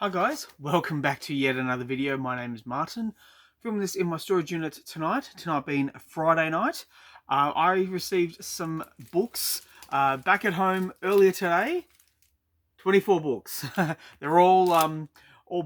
Hi guys, welcome back to yet another video. My name is Martin. Filming this in my storage unit tonight being a Friday night. I received some books back at home earlier today. 24 books. They're all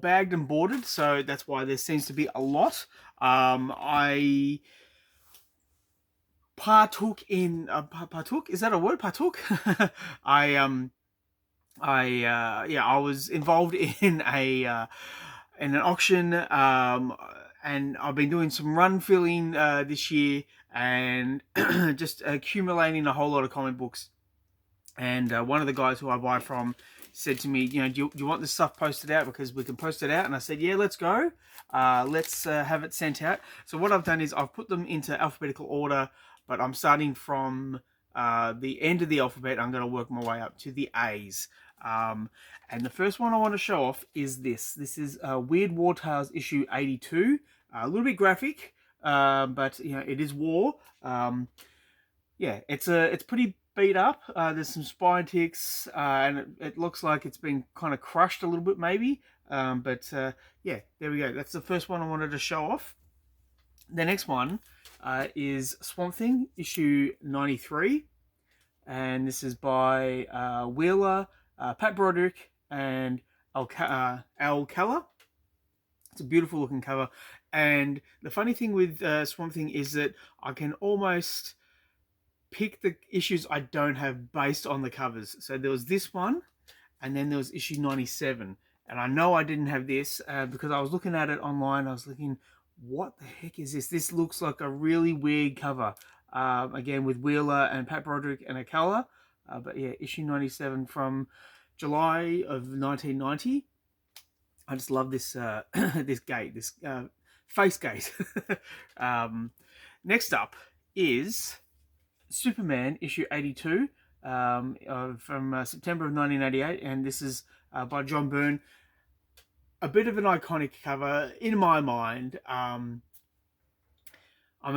bagged and boarded, so that's why there seems to be a lot. I partook in partook, is that a word? Partook? I I was involved in an auction, and I've been doing some run filling this year, and just accumulating a whole lot of comic books. And one of the guys who I buy from said to me, do you want this stuff posted out, because we can post it out? And I said, yeah, let's go. Let's have it sent out. So what I've done is I've put them into alphabetical order, but I'm starting from the end of the alphabet. I'm going to work my way up to the A's. And the first one I want to show off is this. This is Weird War Tales issue 82. A little bit graphic, but it is war. Yeah, it's pretty beat up. There's some spine ticks, and it looks like it's been kind of crushed a little bit, maybe. Yeah, there we go. That's the first one I wanted to show off. The next one is Swamp Thing, issue 93. And this is by Wheeler, Pat Broderick, and Al Keller. It's a beautiful looking cover. And the funny thing with Swamp Thing is that I can almost pick the issues I don't have based on the covers. So there was this one, and then there was issue 97. And I know I didn't have this because I was looking at it online. I was thinking, what the heck is this? This looks like a really weird cover. Again, with Wheeler and Pat Broderick and Akala. But yeah, issue 97 from July of 1990. I just love this this gate, this face gate. Next up is Superman issue 82 from September of 1988, and this is by John Byrne. A bit of an iconic cover in my mind. I'm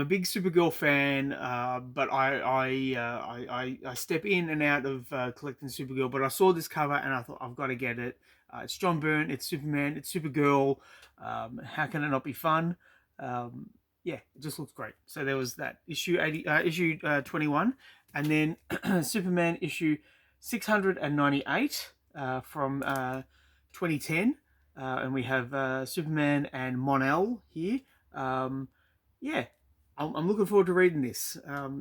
a big Supergirl fan, but I step in and out of collecting Supergirl. But I saw this cover and I thought, I've got to get it. It's John Byrne, it's Superman, it's Supergirl. How can it not be fun? Yeah, it just looks great. So there was that issue 21, and then Superman issue 698 from 2010, and we have Superman and Mon-El here. Yeah, I'm looking forward to reading this.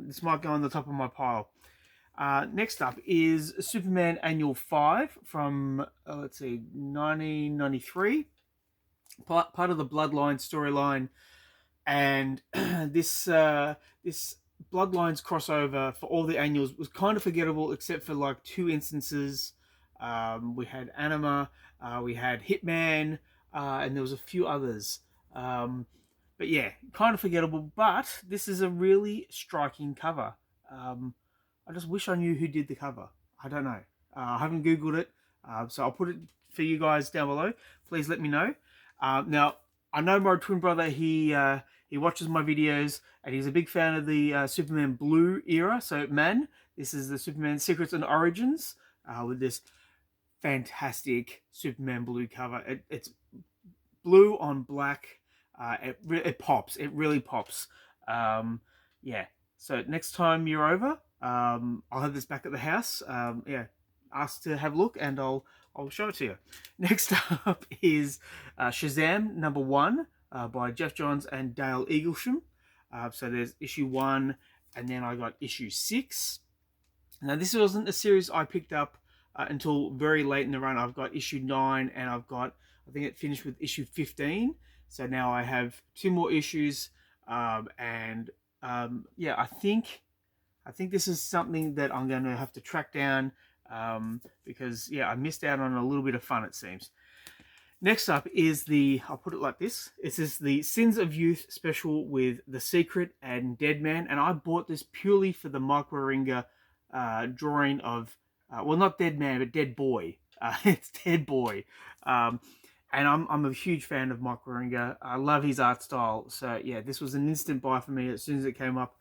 This might go on the top of my pile. Next up is Superman Annual 5 from, let's see, 1993. Part of the Bloodline storyline. And this Bloodlines crossover for all the annuals was kind of forgettable, except for like two instances. We had Anima, we had Hitman, and there was a few others. But yeah, kind of forgettable. But this is a really striking cover. I just wish I knew who did the cover. I don't know. I haven't Googled it, so I'll put it for you guys down below. Please let me know. Now, I know my twin brother, he watches my videos, and he's a big fan of the Superman Blue era. So, man, this is the Superman Secrets and Origins with this fantastic Superman Blue cover. It's blue on black. It pops. It really pops. Yeah. So next time you're over, I'll have this back at the house. Yeah. Ask to have a look, and I'll show it to you. Next up is Shazam #1 by Jeff Johns and Dale Eaglesham. So there's issue 1, and then I got issue 6. Now this wasn't a series I picked up until very late in the run. I've got issue 9, and I think it finished with issue 15. So now I have 2 more issues, and yeah, I think this is something that I'm going to have to track down, because yeah, I missed out on a little bit of fun, it seems. Next up is I'll put it like this. This is the Sins of Youth special with The Secret and Deadman, and I bought this purely for the Mike Waringa drawing of, well, not Deadman, but Dead Boy. It's Dead Boy. And I'm a huge fan of Mike Waringa. I love his art style. So yeah, this was an instant buy for me. As soon as it came up,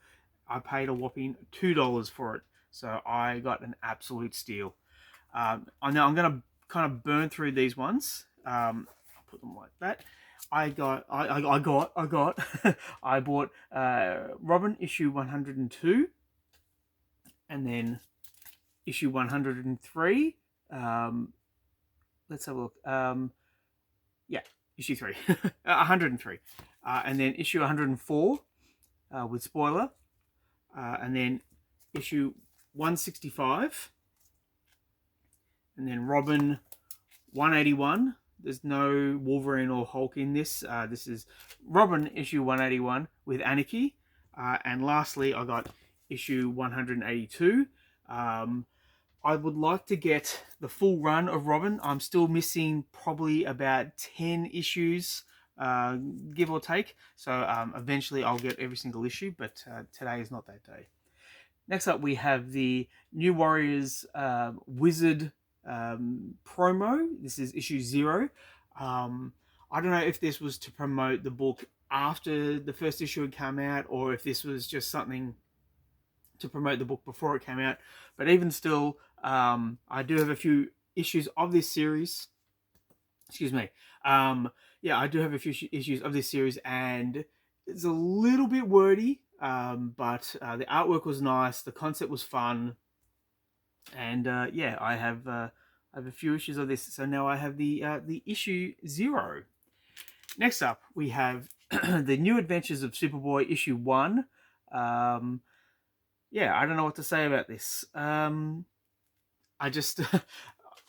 I paid a whopping $2 for it. So I got an absolute steal. Now I'm going to kind of burn through these ones. I'll put them like that. I got I bought Robin issue 102, and then issue 103. Let's have a look. Yeah, issue 3, 103, and then issue 104 with spoiler, and then issue 165, and then Robin 181. There's no Wolverine or Hulk in this. This is Robin issue 181 with Anarchy. And lastly, I got issue 182. I would like to get the full run of Robin. I'm still missing probably about 10 issues, give or take. So eventually I'll get every single issue, but today is not that day. Next up, we have the New Warriors Wizard promo. This is issue 0. I don't know if this was to promote the book after the first issue had come out, or if this was just something to promote the book before it came out. But even still, I do have a few issues of this series. Excuse me. Yeah, I do have a few issues of this series, and it's a little bit wordy, but the artwork was nice, the concept was fun, and yeah, I have a few issues of this. So now I have the issue 0. Next up, we have the New Adventures of Superboy issue 1. Yeah, I don't know what to say about this. I just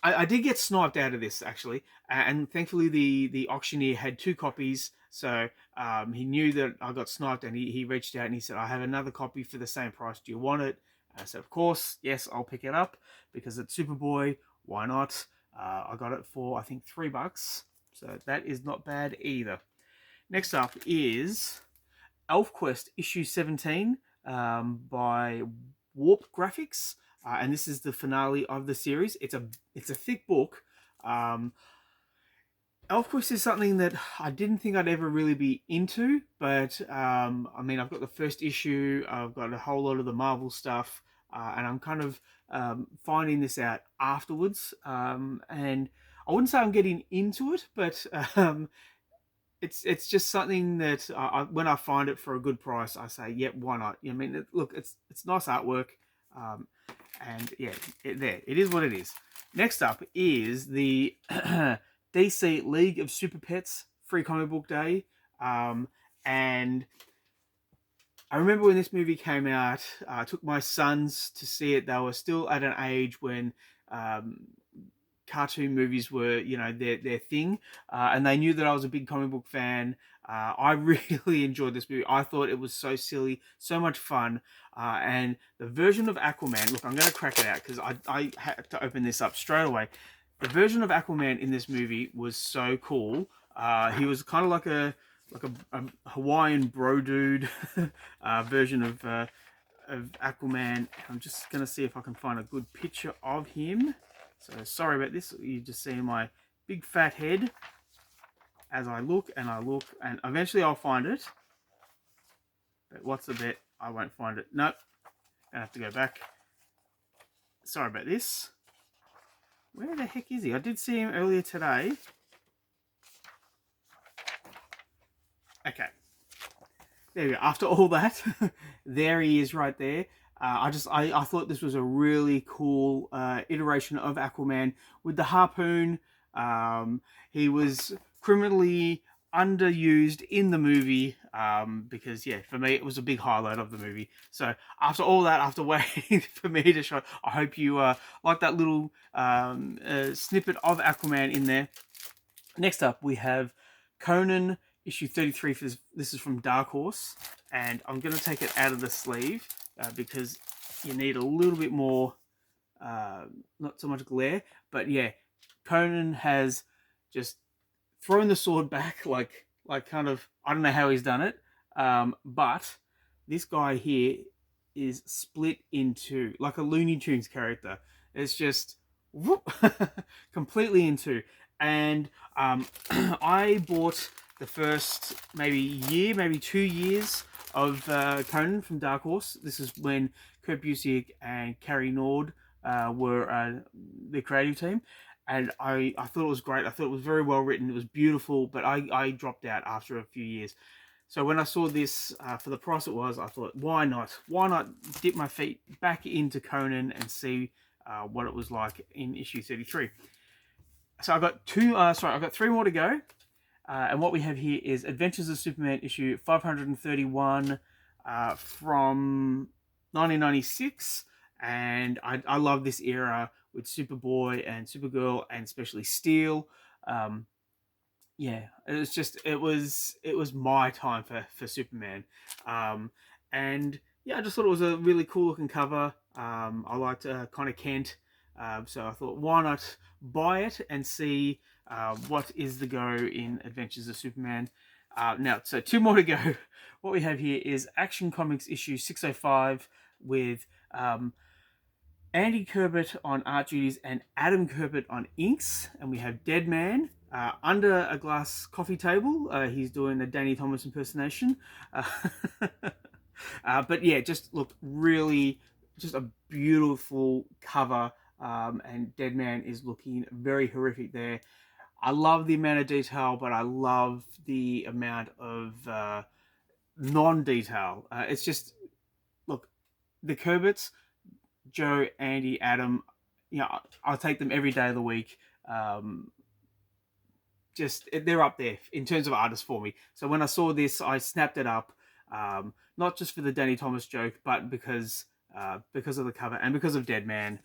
I did get sniped out of this, actually, and thankfully the auctioneer had 2 copies, so he knew that I got sniped, and he reached out and he said, I have another copy for the same price, do you want it? And I said, of course, yes, I'll pick it up, because it's Superboy, why not? I got it for, I think, $3, so that is not bad either. Next up is ElfQuest issue 17 by Warp Graphics. And this is the finale of the series. It's a thick book. ElfQuest is something that I didn't think I'd ever really be into, but I mean, I've got the first issue, I've got a whole lot of the Marvel stuff, and I'm kind of finding this out afterwards. And I wouldn't say I'm getting into it, but it's just something that when I find it for a good price, I say, yep, why not? I mean, look, it's nice artwork. And yeah, it is what it is. Next up is the DC League of Super Pets Free Comic Book Day. And I remember when this movie came out, I took my sons to see it. They were still at an age when cartoon movies were, you know, their thing, and they knew that I was a big comic book fan. I really enjoyed this movie. I thought it was so silly, so much fun, and the version of Aquaman, look, I'm going to crack it out because I had to open this up straight away. The version of Aquaman in this movie was so cool. He was kind of like a Hawaiian bro dude version of Aquaman. I'm just going to see if I can find a good picture of him. So sorry about this, you just see my big fat head as I look, and eventually I'll find it. But what's the bet? I won't find it. Nope. I have to go back. Sorry about this. Where the heck is he? I did see him earlier today. Okay. There we go. After all that, there he is right there. I thought this was a really cool iteration of Aquaman with the harpoon. He was criminally underused in the movie because, yeah, for me, it was a big highlight of the movie. So after all that, after waiting for me to show, I hope you like that little snippet of Aquaman in there. Next up, we have Conan issue 33. This is from Dark Horse, and I'm going to take it out of the sleeve because you need a little bit more, not so much glare, but yeah, Conan has just thrown the sword back like kind of, I don't know how he's done it, but this guy here is split into like a Looney Tunes character. It's just whoop, completely in two. And I bought the first maybe 2 years of Conan from Dark Horse. This is when Kurt Busiek and Cary Nord were the creative team. and I thought it was great. I thought it was very well written. It was beautiful, but I dropped out after a few years. So when I saw this for the price it was, I thought, why not? Why not dip my feet back into Conan and see what it was like in issue 33? So I got I got 3 more to go. And what we have here is Adventures of Superman issue 531 from 1996. And I love this era with Superboy and Supergirl and especially Steel. Yeah, it was my time for Superman. And yeah, I just thought it was a really cool looking cover. I liked Connor Kent. So I thought, why not buy it and see what is the go in Adventures of Superman. Now, so 2 more to go. What we have here is Action Comics issue 605 with Andy Kubert on art duties and Adam Kubert on inks. And we have Deadman under a glass coffee table. He's doing a Danny Thomas impersonation. But yeah, just look really, just a beautiful cover. And Deadman is looking very horrific there. I love the amount of detail, but I love the amount of non-detail. It's just, look, the Kuberts, Joe, Andy, Adam, you know, I'll take them every day of the week. Just they're up there in terms of artists for me. So when I saw this, I snapped it up, not just for the Danny Thomas joke, but because of the cover and because of Deadman.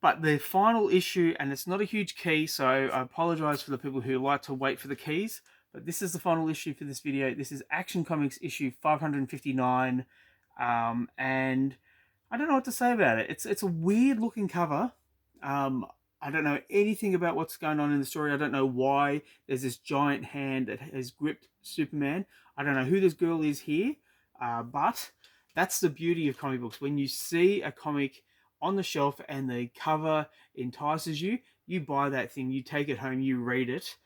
But the final issue, and it's not a huge key, so I apologize for the people who like to wait for the keys, but this is the final issue for this video. This is Action Comics issue 559, and I don't know what to say about it. It's a weird looking cover. I don't know anything about what's going on in the story. I don't know why there's this giant hand that has gripped Superman. I don't know who this girl is here, but that's the beauty of comic books. When you see a comic on the shelf and the cover entices you, you buy that thing, you take it home, you read it,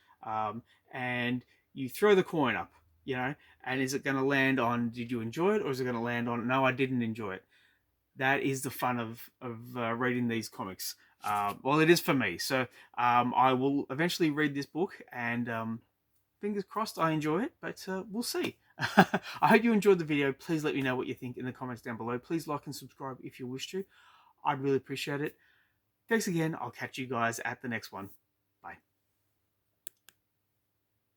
and you throw the coin up, you know, and is it going to land on, did you enjoy it, or is it going to land on, no, I didn't enjoy it? That is the fun of reading these comics. Well, it is for me. So I will eventually read this book, and fingers crossed I enjoy it, but we'll see. I hope you enjoyed the video. Please let me know what you think in the comments down below. Please like and subscribe if you wish to. I'd really appreciate it. Thanks again. I'll catch you guys at the next one.